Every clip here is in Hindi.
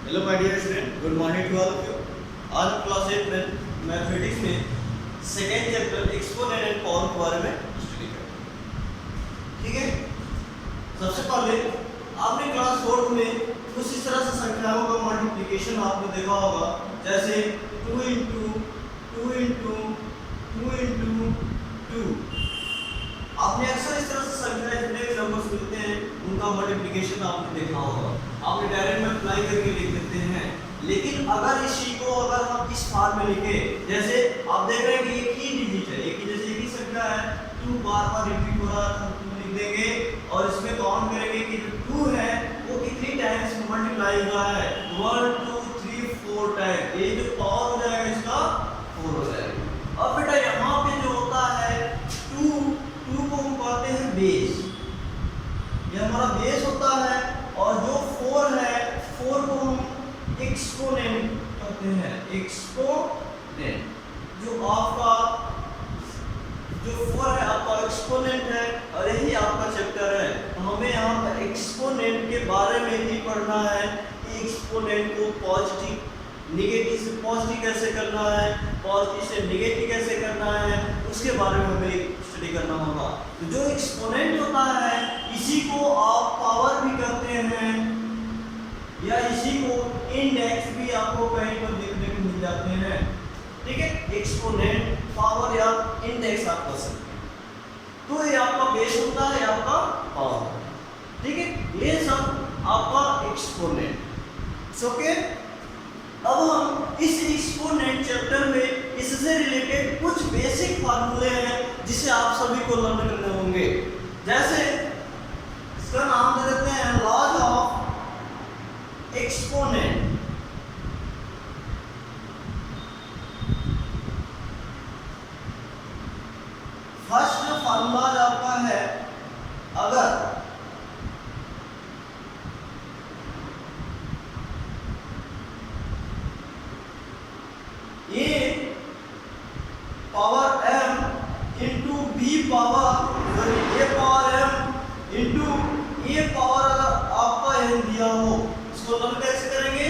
Hello my dear student, good morning to all of you. आज हम क्लास 8 में मैथमेटिक्स में second chapter exponent and power के बारे में स्टडी करेंगे। ठीक है, सबसे पहले आपने क्लास 4 में कुछ इस तरह से संख्याओं का मल्टीप्लिकेशन आपने देखा होगा, जैसे 2 इंटू 2 इंटू 2 इंटू 2। आपने अक्सर इस तरह से संख्याएं जितने भी नंबर्स मिलते हैं उनका मल्टीप्लिकेशन आपने देखा होगा। आपने डायरेक्ट मल्टीप्लाई करके लिख देते हैं, लेकिन अगर इसी को अगर हम इस फॉर्म में लिखे, जैसे आप देख रहे हैं कि एक ही डिजिट है, एक ही जैसे एक ही संख्या है, 2 बार बार रिपीट हो रहा है, हम 2 लिख देंगे और इसमें काउंट करेंगे कि जो 2 है वो कितनी टाइम्स मल्टीप्लाई हुआ है, 1 2 3 4 टाइम। ये जो पावर हो जाएगा इसका 4 हो जाएगा। अब बेटा यहाँ पे जो होता है 2 को हम कहते हैं बेस, ये हमारा बेस होता है, और जो 4 है 4 को हम एक्सपोनेंट कहते हैं, एक्सपोनेंट। जो आपका जो 4 है आपका एक्सपोनेंट है और यही आपका चैप्टर है, तो हमें यहाँ पर एक्सपोनेंट के बारे में ही पढ़ना है। एक्सपोनेंट को पॉजिटिव नेगेटिव से पॉजिटिव कैसे करना है, पॉजिटिव से नेगेटिव कैसे करना है, उसके बारे में हमें स्टडी करना होगा। तो जो एक्सपोनेंट होता है इसी को आप पावर भी कहते हैं, या इसी को इंडेक्स भी आपको कहीं पर देखने को मिल जाते हैं। ठीक है, एक्सपोनेंट, पावर या इंडेक्स आप कह सकते हैं। तो ये आपका बेस होता है, आपका पावर। ठीक है, ये सब आपका एक्सपोनेंट। ओके, अब हम इस एक्सपोनेंट चैप्टर में इससे रिलेटेड कुछ बेसिक फार्मूले हैं जिसे आप सभी को लर्न करने होंगे। जैसे इसका नाम दे देते हैं laws of exponent. First formula आपका है, अगर a power m into b power a power m into a power अगर आपका n दिया हो, इसको लर्न कैसे करेंगे?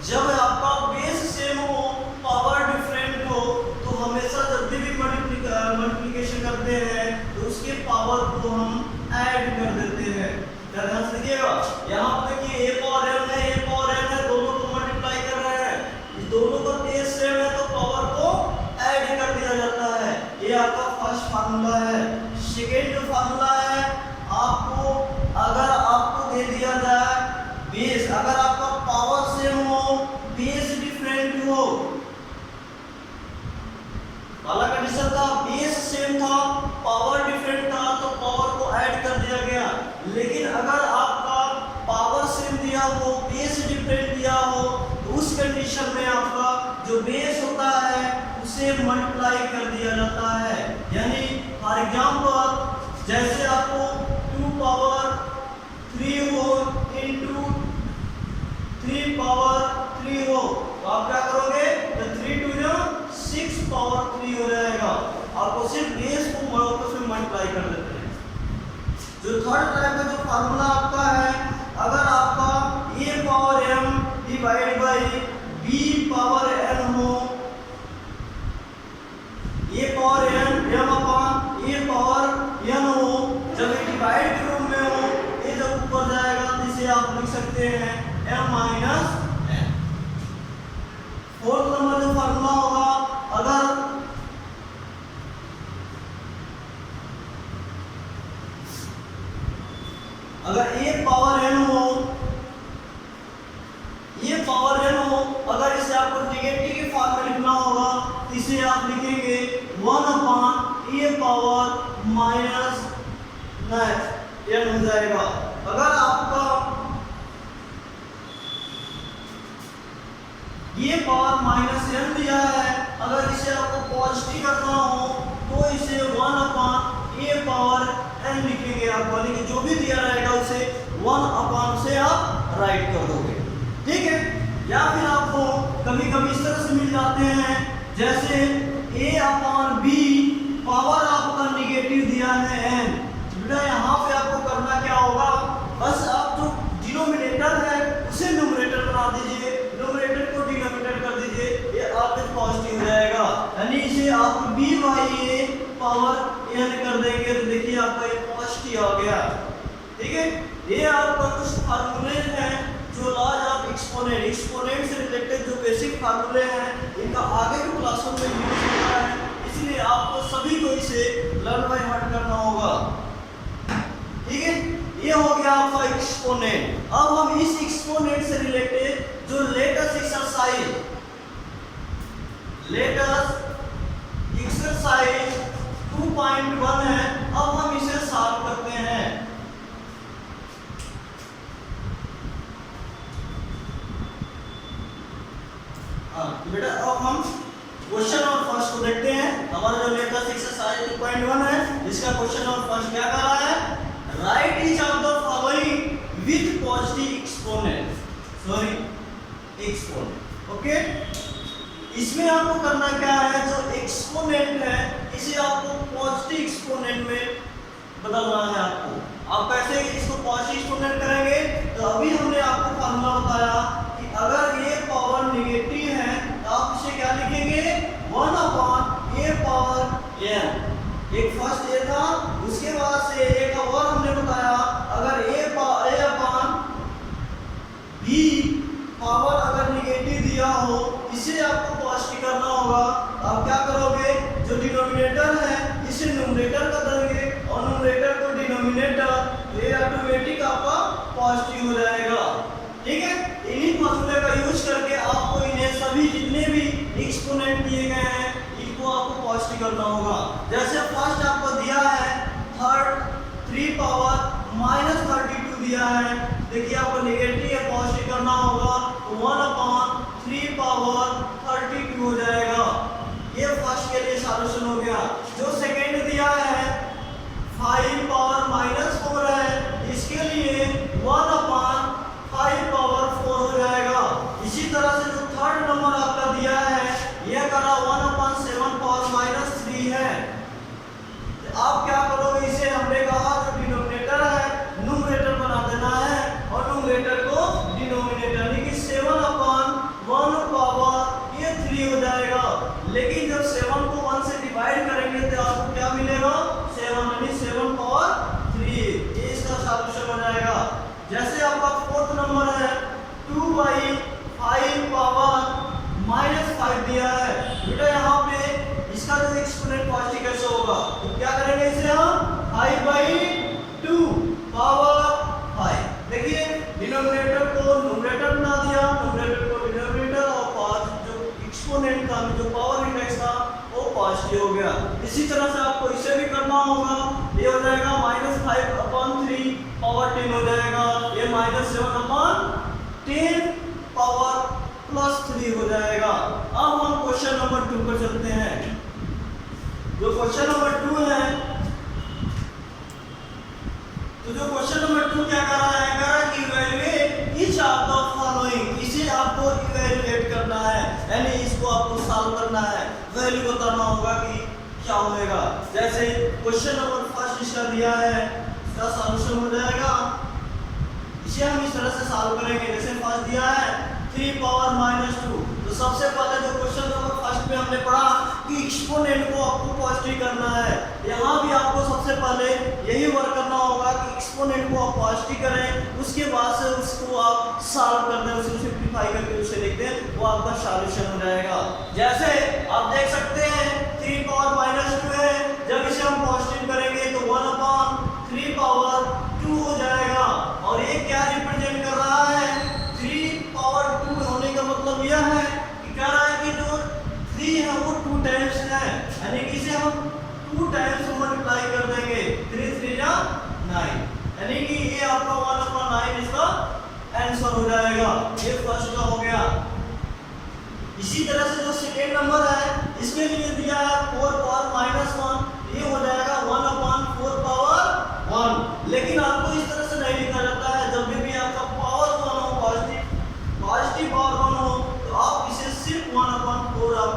जब आपका बेस सेम हो, पावर डिफरेंट हो, तो हमेशा जब भी मल्टीप्लिकेशन करते हैं तो उसके पावर को हम ऐड कर देते हैं। ध्यान से देखिएगा, यहाँ पे देखिए a पावर m है, a पावर n है, दोनों को मल्टीप्लाई कर रहे हैं, इस दोनों का बेस सेम है तो पावर को ऐड कर दिया जाता है। ये आपका फर्स्ट फार्मूला है। सेकेंड जो फार्मूला है, आपको अगर आपको दे दिया जाए बेस, अगर आपका पावर सेम हो, बेस डिफरेंट हो, वाला कंडीशन था बेस सेम था, पावर डिफरेंट था, तो पावर को ऐड कर दिया गया। लेकिन अगर आपका पावर सेम दिया हो, बेस डिफरेंट दिया हो, तो उस कंडीशन में आपका जो बेस होता है उसे मल्टीप्लाई कर दिया जाता है। यानी फॉर एग्जांपल जैसे आपको 2 पावर 3 हो इंटू 3 पावर 3 हो, तो आप क्या करोगे? तो 3 2 6 पावर 3 हो जाएगा। आपको सिर्फ बेस को आपस में मल्टीप्लाई कर देते हैं। जो थर्ड टाइप का जो फार्मूला आपका है, अगर आपका a power m divide by b power n हो, a power n m upon a power n हो, जब ये डिवाइड के रूप में हो, ये जब ऊपर जाएगा तो इसे आप लिख सकते हैं m minus n। Fourth number जो फार्मूला होगा, अगर a पावर n हो, ये पावर n हो, अगर इसे आपको नेगेटिव के फॉर्म में लिखना होगा तो इसे आप लिखेंगे 1 upon a power minus n हो जाएगा। अगर आपका ये पावर माइनस n दिया है, अगर इसे आपको पॉजिटिव करना हो तो इसे 1 अपॉन a पावर n लिखेंगे आप, यानी कि जो भी दिया रहेगा उसे 1 अपॉन से आप राइट कर दोगे। ठीक है, या फिर आपको कभी कभी इस तरह से मिल जाते हैं, जैसे a अपॉन b पावर आपका निगेटिव दिया है n। बेटा यहाँ पे आपको करना क्या होगा, बस आप जो डिनोमिनेटर है उसे न्यूमरेटर बना दीजिए ये आपका कुछ फार्मूले हैं जो लॉज ऑफ एक्सपोनेंट से रिलेटेड जो बेसिक फार्मूले हैं इनका आगे के क्लासों में यूज होता है, इसलिए आपको सभी को इसे लर्न बाय हार्ट करना होगा। ठीक है, ये हो गया आपका एक्सपोनेंट। अब हम इस एक्सपोनेंट से रिलेटेड जो लेटेस्ट एक्सरसाइज 2.1 है, अब हम इसे सॉल्व करते हैं। बेटा अब हम क्वेश्चन और फर्स्ट को देखते हैं। हमारा जो लेटेस्ट एक्सरसाइज 2.1 है, इसका क्वेश्चन और फर्स्ट क्या कर रहा है, right each of the following with positive exponent. Okay, इसमें आपको करना क्या है, जो एक्सपोनेंट है इसे आपको पॉजिटिव एक्सपोनेंट में बदलना है। आप कैसे इसको पॉजिटिव एक्सपोनेंट करेंगे, तो अभी हमने आपको फार्मूला बताया कि अगर ये पावर नेगेटिव है तो आप इसे क्या लिखेंगे, 1/a पावर n। एक फर्स्ट ये था, उसके बाद से एक और हमने बताया अगर a/b पावर अगर नेगेटिव दिया हो, इसे आपको पॉजिटिव करना होगा। आप क्या करोगे, जो डिनोमिनेटर है इसे न्यूमरेटर कर देंगे और न्यूमरेटर को डिनोमिनेटर, ये ऑटोमेटिक आपका पॉजिटिव हो जाएगा। ठीक है, इन्हीं फॉर्मूले का यूज करके आपको इन्हें सभी जितने भी एक्सपोनेंट दिए गए हैं इनको आपको पॉजिटिव करना होगा। जैसे फर्स्ट आपको दिया है 3 पावर -32 दिया है, देखिए आपको नेगेटिव या पॉजिटिव करना होगा तो 1/3 पावर 32 हो जाएगा। ये फर्स्ट के लिए सॉल्यूशन हो गया। जो सेकंड दिया है 5 पावर -4 है, इसके लिए 1/5 पावर 4 हो जाएगा। इसी तरह से जो थर्ड नंबर आपका दिया है यह करा 1/7 पावर -3 है। आप क्या करोगे, इसे हमने कहा जो डिनोमिनेटर है न्यूमरेटर बना देना है और न्यूमरेटर को डिनोमिनेटर यानी कि 7/1 पावर ये 3 हो जाएगा। लेकिन जब 7 को 1 से डिवाइड करेंगे तो आपको क्या मिलेगा, 7 यानी 7 पावर 3। ये इसका सॉल्यूशन हो जाएगा। जैसे आपका फोर्थ नंबर है 2/5 पावर -5 दिया है, बेटा यहाँ पे इसका जो एक्सपोनेंट पॉजिटिव कैसे होगा, तो क्या करेंगे इसे हम 5/2 पावर 5। देखिए डिनोमिनेटर को न्यूमरेटर बना दिया, न्यूमरेटर को डिनोमिनेटर और जो एक्सपोनेंट का जो पावर इंडेक्स था वो पॉजिटिव हो गया। इसी तरह से आपको इसे भी करना होगा, ये हो जाएगा -5/3 पावर 10 हो जाएगा, ये -7/10 पावर +3 हो जाएगा। अब हम क्वेश्चन नंबर 2 पर चलते हैं। जो क्वेश्चन नंबर 2 है, तो जो क्वेश्चन नंबर 2 क्या कर रहा है, कह रहा है कि evaluate each of the following, इसे आपको इवैल्यूएट करना है यानी इसको आपको सॉल्व करना है, वैल्यू बताना होगा कि क्या होगा। जैसे क्वेश्चन नंबर फर्स्ट इसका दिया है, इसका सॉल्यूशन हो जाएगा। इसे हम इस तरह से सॉल्व करेंगे, जैसे फर्स्ट दिया है 3 पावर -2, तो सबसे पहले जो क्वेश्चन नंबर फर्स्ट में हमने पढ़ा कि एक्सपोनेंट को आपको पॉजिटिव करना है, यहाँ भी आपको सबसे पहले यही वर्क करना होगा कि एक्सपोनेंट को आप पॉजिटिव करें, उसके बाद से उसको आप सॉल्व कर दें, उसे सिंपलीफाई करके उसे लिख दें, वो आपका सॉल्यूशन हो जाएगा। जैसे आप देख सकते हैं 3 पावर -2 है, जब इसे हम पॉजिटिव करेंगे तो 1/3 पावर 2 हो जाएगा। और ये क्या रिप्रेजेंट कर रहा है, 3 पावर 2 होने का मतलब यह है कि कह रहा है कि जो 3 है वो 2 टाइम्स है, यानी कि इसे हम 2 टाइम्स मल्टीप्लाई कर देंगे, 3 3 जा 9, यानी कि ये आपका 1/9 इसका आंसर हो जाएगा। ये फर्स्ट का हो गया। इसी तरह से जो सेकेंड नंबर है इसके लिए दिया है 4 पावर -1, ये हो जाएगा 1/4 पावर 1। लेकिन आपको इस तरह से नहीं लिखा जाता है, जब भी आपका पावर 1 हो, पॉजिटिव पावर 1 हो, तो आप इसे सिर्फ 1/4 आप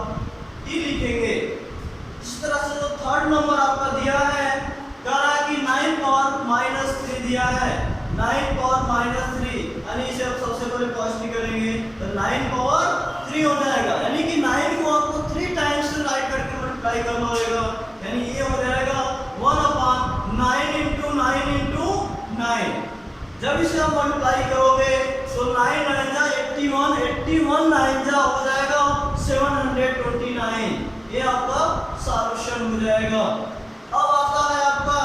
ही लिखेंगे। इस तरह से जो थर्ड नंबर आपका दिया है, कह रहा है कि 9 पावर -3 दिया है, 9 पावर -3, यानी इसे आप सबसे पहले पॉजिटिव करेंगे तो 9 पावर 3 हो जाएगा, यानी कि 9 को आपको 3 टाइम्स से राइट करके मल्टीप्लाई करना होगा, यानी ये हो जाएगा 1/9 × 9 × 9। जब इसे आप मल्टीप्लाई करोगे तो 9 9 जा 81, 81 9 जा हो जाएगा 729। ये आपका सॉल्यूशन हो जाएगा। अब आता है आपका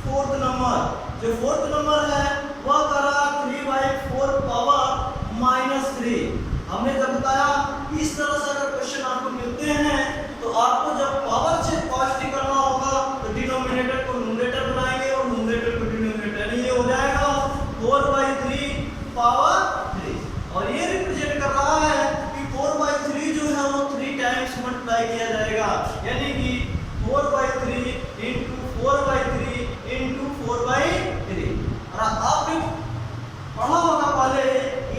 फोर्थ नंबर। जो फोर्थ नंबर है वह करा 3/4 पावर -3। हमने जब बताया इस तरह से अगर क्वेश्चन आपको मिलते हैं तो आपको जब पावर से पॉजिटिव करना होगा तो डिनोमिनेटर को न्यूमरेटर बनाएंगे और न्यूमरेटर को डिनोमिनेटर। ये हो जाएगा 4/3 पावर 3। और ये रिप्रेजेंट कर रहा है कि 4/3 जो है वो 3 टाइम्स मल्टीप्लाई किया जाएगा, यानी कि 4/3 × 4/3 × 4/3। और आपने पढ़ा होगा पहले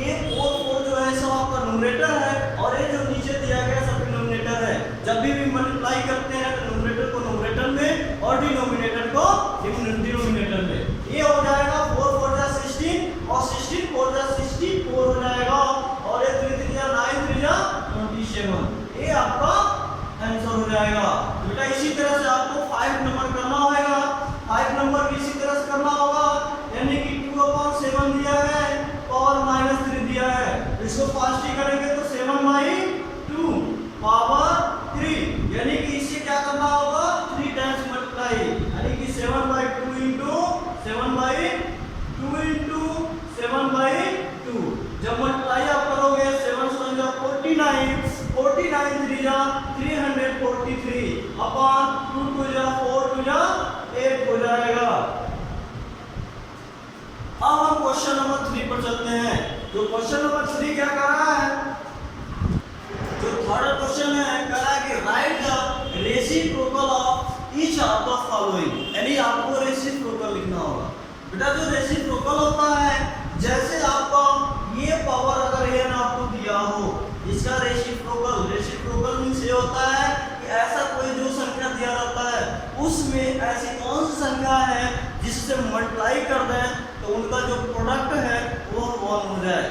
ये 4 जो है सब आपका न्यूमरेटर है और ये जो नीचे दिया गया सब डिनोमिनेटर है। जब भी मल्टीप्लाई करते हैं तो न्यूमरेटर को न्यूमरेटर में और डिनोमिनेटर को डिनोमिनेटर में। ये हो जाएगा 4 4 जा 16 और 16 4 जा 64 हो जाएगा और ये 3 3 जा 9 3 जा 27। ये आपका आंसर हो जाएगा। बेटा इसी तरह से आपको 5 नंबर करना होगा। 5 नंबर भी इसी तरह से करना होगा, यानी कि 2/7 दिया है पावर -3 दिया है। इसको पॉजिटिव करेंगे तो 7/2 पावर 3, यानी कि इससे क्या करना होगा 3 टाइम्स मल्टीप्लाई, यानी कि 7/2 × 7/2 जब मल्टीप्लाई आप करोगे 7 7 जा 49, 49 3 जा 343 अपॉन 2 2 जा 4 2 जा 8 हो जाएगा। अब हम क्वेश्चन नंबर 3 पर चलते हैं। तो क्वेश्चन नंबर 3 क्या कर रहा है, जो थर्ड क्वेश्चन है कह रहा है कि right the reciprocal of each of the following, यानी आपको रेसिप्रोकल लिखना होगा। बेटा जो रेसिप्रोकल होता है, जैसे आपका ये पावर अगर ये ना आपको दिया हो, इसका रेसिप्रोकल मींस ये होता है कि ऐसा कोई जो संख्या दिया रहता है उसमें ऐसी कौन सी संख्या है जिससे मल्टीप्लाई कर दें तो उनका जो प्रोडक्ट है वो 1 हो जाए।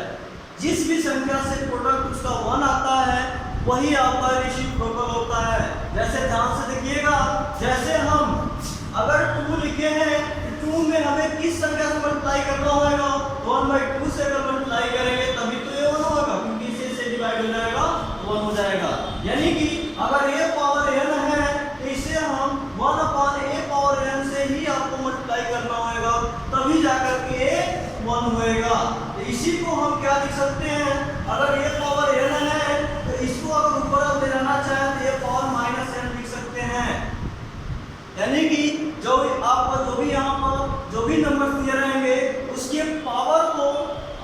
जिस भी संख्या से प्रोडक्ट उसका 1 आता है वही आपका रेसिप्रोकल होता है। जैसे ध्यान से देखिएगा, जैसे हम अगर 2 लिखे हैं तो 2 में हमें किस संख्या से मल्टीप्लाई करना होगा, 1/2 से अगर मल्टीप्लाई करेंगे तभी तो ये 1 होगा, क्योंकि इसे से डिवाइड हो जाएगा 1 हो जाएगा। यानी कि अगर a पावर n है तो इसे हम 1/a पावर n से ही आपको मल्टीप्लाई करना होगा, तभी जाकर के 1 होएगा। तो इसी को हम क्या लिख सकते हैं, अगर a पावर n है तो इसको अगर ऊपर आप ले जाना चाहें तो a पावर -n लिख सकते हैं। यानी कि जो आपका जो भी यहाँ पर जो भी नंबर दिए रहेंगे उसके पावर को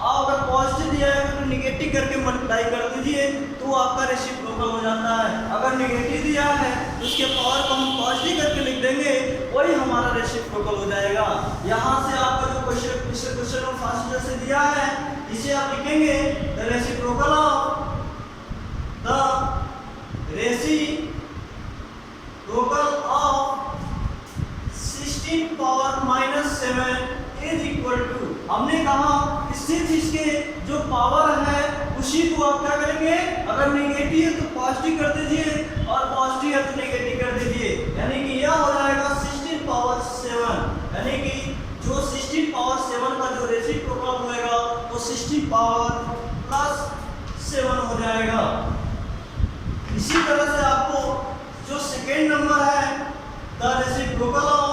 आप अगर पॉजिटिव दिया है तो निगेटिव करके मल्टीप्लाई कर दीजिए तो आपका रेसिप्रोकल हो जाता है। अगर निगेटिव दिया है तो उसके पावर को हम पॉजिटिव करके लिख देंगे, वही हमारा रेसिप्रोकल हो जाएगा। यहाँ से आपका जो क्वेश्चन पिछले क्वेश्चन में फर्स्ट जैसे दिया है इसे आप लिखेंगे the reciprocal of of 16 power -7 is equal to, हमने कहा सिर्फ इसके जो पावर है उसी को आप क्या करेंगे, अगर नेगेटिव है तो पॉजिटिव कर दीजिए और पॉजिटिव है तो नेगेटिव कर दीजिए, यानी कि यह हो जाएगा 16 पावर 7, यानी कि जो 16 पावर 7 का जो रेसिप्रोकल होएगा वो 16 पावर +7 हो जाएगा। इसी तरह से आपको जो सेकेंड नंबर है द रेसिप्रोकल ऑफ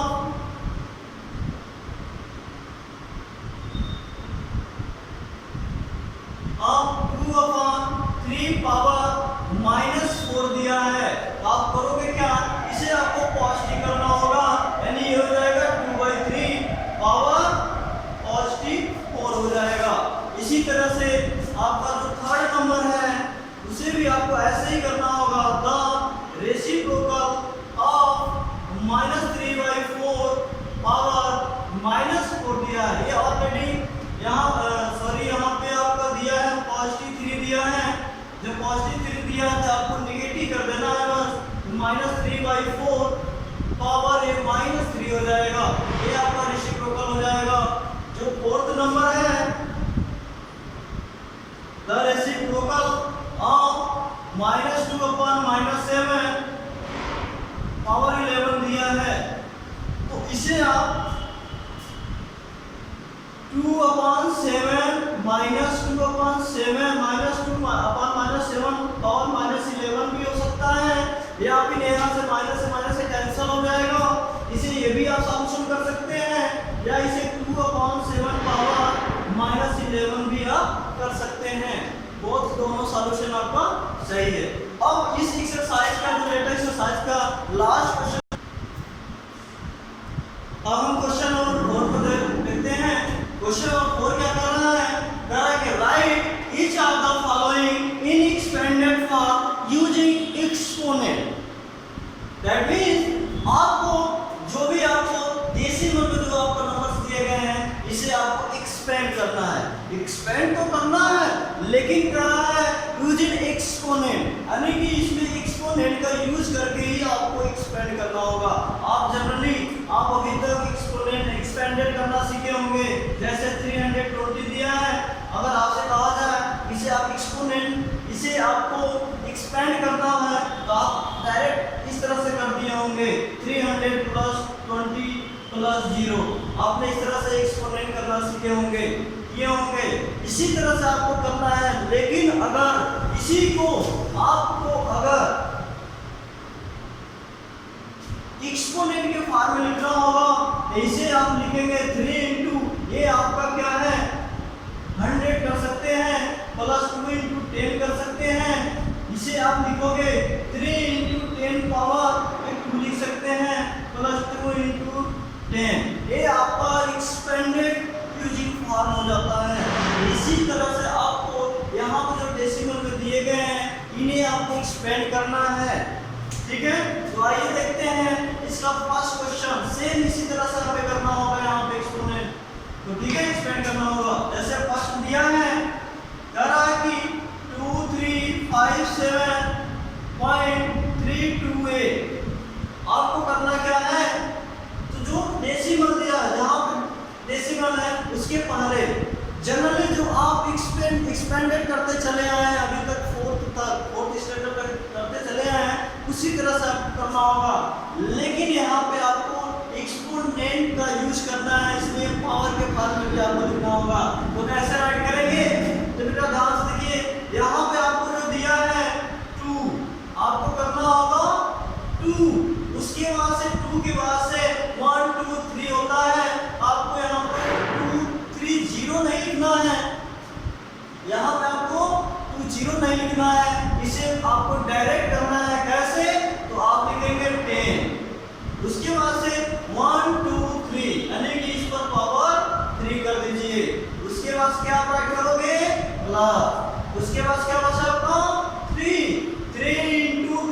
अब 2/3 पावर -4 दिया है, आप करोगे क्या, इसे आपको पॉजिटिव करना होगा, यानी ये हो जाएगा 2/3 पावर +4 हो जाएगा। इसी तरह से आपका जो थर्ड नंबर है उसे भी आपको ऐसे ही करना होगा, द रेसिप्रोकल ऑफ -3/4 पावर -4 दिया है। ये ऑलरेडी यहाँ पे आपका दिया है पॉजिटिव 3 दिया है, जब पॉजिटिव 3 दिया है तो आपको नेगेटिव कर देना है बस, -3/4 पावर ये -3 हो जाएगा, ये आपका रेसिप्रोकल हो जाएगा। जो फोर्थ नंबर है द रेसिप्रोकल ऑफ -2/7 पावर 11 दिया है, तो इसे आप 2 2/7 -2/7 -2/7 और -11 भी हो सकता है, या फिर यहाँ से माइनस से कैंसिल हो जाएगा। इसे ये भी आप सॉल्यूशन कर सकते हैं, या इसे 2/7 पावर -11 भी आप कर सकते हैं। बोथ दोनों सॉल्यूशन आपका सही है। अब इस एक्सरसाइज का जो लेटर एक्सरसाइज का लास्ट क्वेश्चन, अब हम क्वेश्चन नंबर 4 को देखते हैं। क्वेश्चन नंबर 4 क्या कर रहा है? कह रहा है कि right each of the following in expanded form using exponent. That means आपको जो भी आपको डेसिमल में जो आपको नंबर्स दिए गए हैं, इसे आपको एक्सपेंड करना है। एक्सपेंड तो करना है, लेकिन कर रहा है यूजिंग एक्सपोनेंट, यानी कि इसमें एक्सपोनेंट का यूज करके ही आपको एक्सपेंड करना होगा। आप जनरली आप अभी तक एक्सपोनेंट एक्सपेंडेड करना सीखे होंगे, जैसे 320 दिया है, अगर आपसे कहा जाए इसे आप एक्सपोनेंट, इसे आपको एक्सपेंड करना है, तो आप डायरेक्ट इस तरह से कर दिए होंगे 300 + 20 + 0। आपने इस तरह से एक्सपोनेंट करना सीखे होंगे, किए होंगे। इसी तरह से आपको करना है, लेकिन अगर इसी को आपको अगर एक्सपोनेंट के फॉर्म में लिखना होगा, इसे आप लिखेंगे 3 ये आपका क्या है 100 कर सकते हैं, +2 × 10 कर सकते हैं। इसे आप लिखोगे 3 × 10 पावर 2 लिख सकते हैं, +2 × 10। ये आपका एक्सपेंडेड यूजिंग फॉर्म हो जाता है। इसी तरह से आपको यहाँ पर जो डेसिमल में दिए गए हैं, इन्हें आपको एक्सपेंड करना है। ठीक है, तो आइए देखते हैं इसका फर्स्ट क्वेश्चन। सेम इसी तरह से हमें करना होगा यहाँ पे एक्सपोनेंट, तो ठीक है एक्सपेंड करना होगा। जैसे फर्स्ट दिया है, कह रहा है कि 2357.328। आपको करना क्या है, तो जो डेसिमल दिया है, जहाँ पे डेसिमल है उसके पहले जनरली जो आप एक्सपेंडेड करते चले आए हैं अभी तक, फोर्थ स्टैंडर्ड तक करते चले आए हैं, उसी तरह से आपको करना होगा। लेकिन यहाँ पे आपको एक्सपोनेंट का यूज करना है, इसलिए पावर के फॉर्म में भी आपको लिखना होगा। तो कैसे राइट करेंगे, तो बेटा ध्यान से देखिए, यहाँ पे आपको जो दिया है 2, आपको करना होगा 2, उसके बाद से 2 के बाद से 1 2 3 होता है। आपको यहाँ पे 2 3 0 नहीं लिखना है, यहाँ पे आपको 2 0 नहीं लिखना है, इसे आपको डायरेक्ट करना है। कैसे, तो आप लिखेंगे 10, उसके बाद से 1 2 3, यानी कि इस पर पावर 3 कर दीजिए। उसके बाद क्या आप राइट करोगे प्लस, उसके बाद क्या बचा आपका 3 ×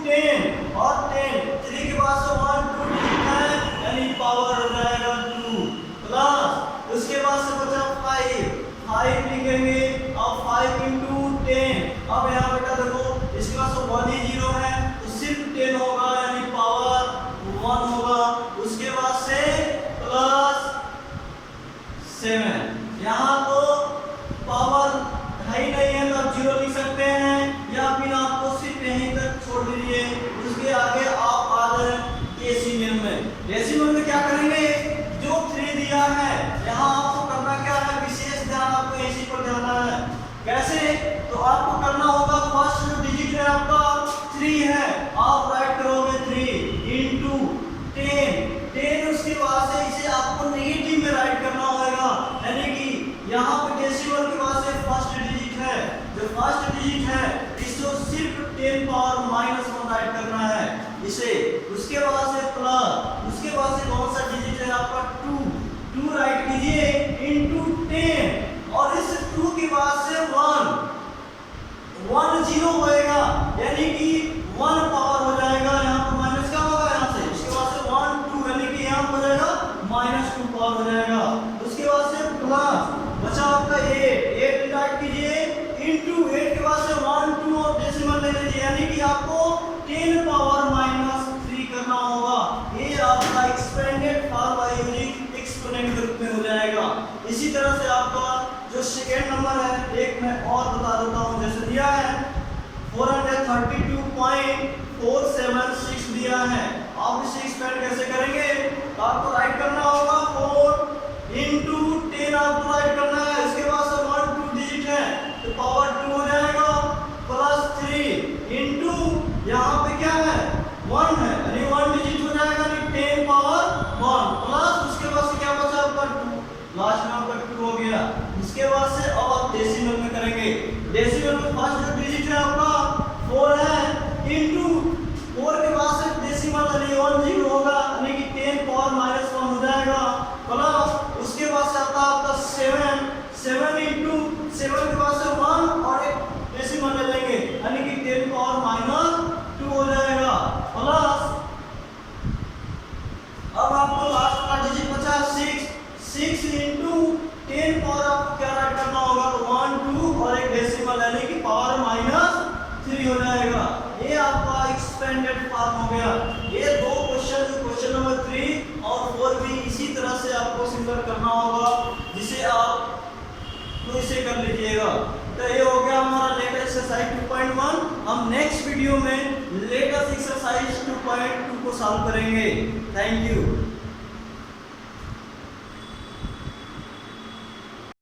10 और 10, 3 के बाद से 1 2 डिजिट है, यानी पावर हो जाएगा 2 प्लस, उसके बाद से बचा 5 लिखेंगे और 5 × 10। अब यहाँ बेटा देखो, इसके बाद 1 ही 0 है, तो सिर्फ 10 होगा, यानी पावर 1 होगा। उसके बाद से +7, यहाँ तो पावर है ही नहीं है, तो आप 0 लिख सकते हैं, या फिर आपको सिर्फ यहीं तक छोड़ दीजिए। उसके आगे आप आ जाए डेसिमल में। डेसिमल में क्या करेंगे, जो 3 दिया है, यहाँ आपको करना क्या है, विशेष ध्यान आपको इसी पर देना है। कैसे, तो आपको करना होगा फर्स्ट जो डिजिट है आपका 3 है, आप राइट करोगे 3 × 10, उसके बाद से इसे आपको नेगेटिव में राइट करना होगा, यानी कि यहाँ पे डेसिमल के बाद से फर्स्ट डिजिट है, जो फर्स्ट डिजिट है इसको सिर्फ 10 पावर -1 राइट करना है इसे। उसके बाद से प्लस, उसके बाद से कौन सा डिजिट है आपका 2 राइट कीजिए × 10, और इस 2 के बाद से 1 0 होएगा, यानी कि 1 पावर हो जाएगा, यहाँ पर माइनस का होगा यहाँ से, उसके बाद से 1 2, यानी कि यहाँ हो जाएगा -2 पावर हो जाएगा। उसके बाद से प्लस, बचा आपका 8 राइट कीजिए × 8 के बाद से 1 2 और डेसिमल ले लीजिए, यानी कि आपको 10 पावर -3 करना होगा। ये आपका एक्सपेंडेड फॉर्म यूजिंग एक्सपोनेंट के रूप में हो जाएगा। इसी तरह से आपका जो सेकेंड नंबर है, एक मैं और बता देता हूँ, जैसे दिया है 432.476 दिया है, आप इसे एक्सपेंड कैसे करेंगे, तो आपको राइट करना होगा 4 × 10 10 आपको राइट करना है। इसके बाद से 1 2 डिजिट है तो पावर 2 हो जाएगा प्लस 3 इनटू यहाँ पे क्या है 1 है यानी 1 डिजिट हो जाएगा यानी 10 पावर 1 प्लस उसके बाद से क्या बचा आपका 2 लास्ट में आपका 2 हो गया। इसके बाद से अब आप डेसिमल में करेंगे। डेसिमल में फर्स्ट जो डिजिट है आपका 4 है इनटू 4 के बाद से डेसिमल यानी 1 जीरो होगा यानी कि 10 पावर माइनस 1 हो जाएगा प्लस उसके बाद से आता है आपका 7 इनटू 7 के बाद से 1 और एक डेसिमल ले लेंगे यानी कि 10 पावर माइनस 2 हो जाएगा प्लस अब आपको लास्ट वाला डिजिट बचा 6 इनटू 10 पावर आपको क्या राइट करना होगा तो 1 2 और एक डेसिमल यानी कि पावर माइनस 3 हो जाएगा। ये आपका एक्सपेंडेड फॉर्म हो गया। ये दो क्वेश्चन नंबर 3 और 4 भी इसी तरह से आपको सिमिलर करना होगा जिसे आप तो इसे कर लीजिएगा। तो ये हो गया हमारा लेट एक्सरसाइज 2.1। हम नेक्स्ट वीडियो में लेटेस्ट एक्सरसाइज 2.2 को सॉल्व करेंगे। Thank you.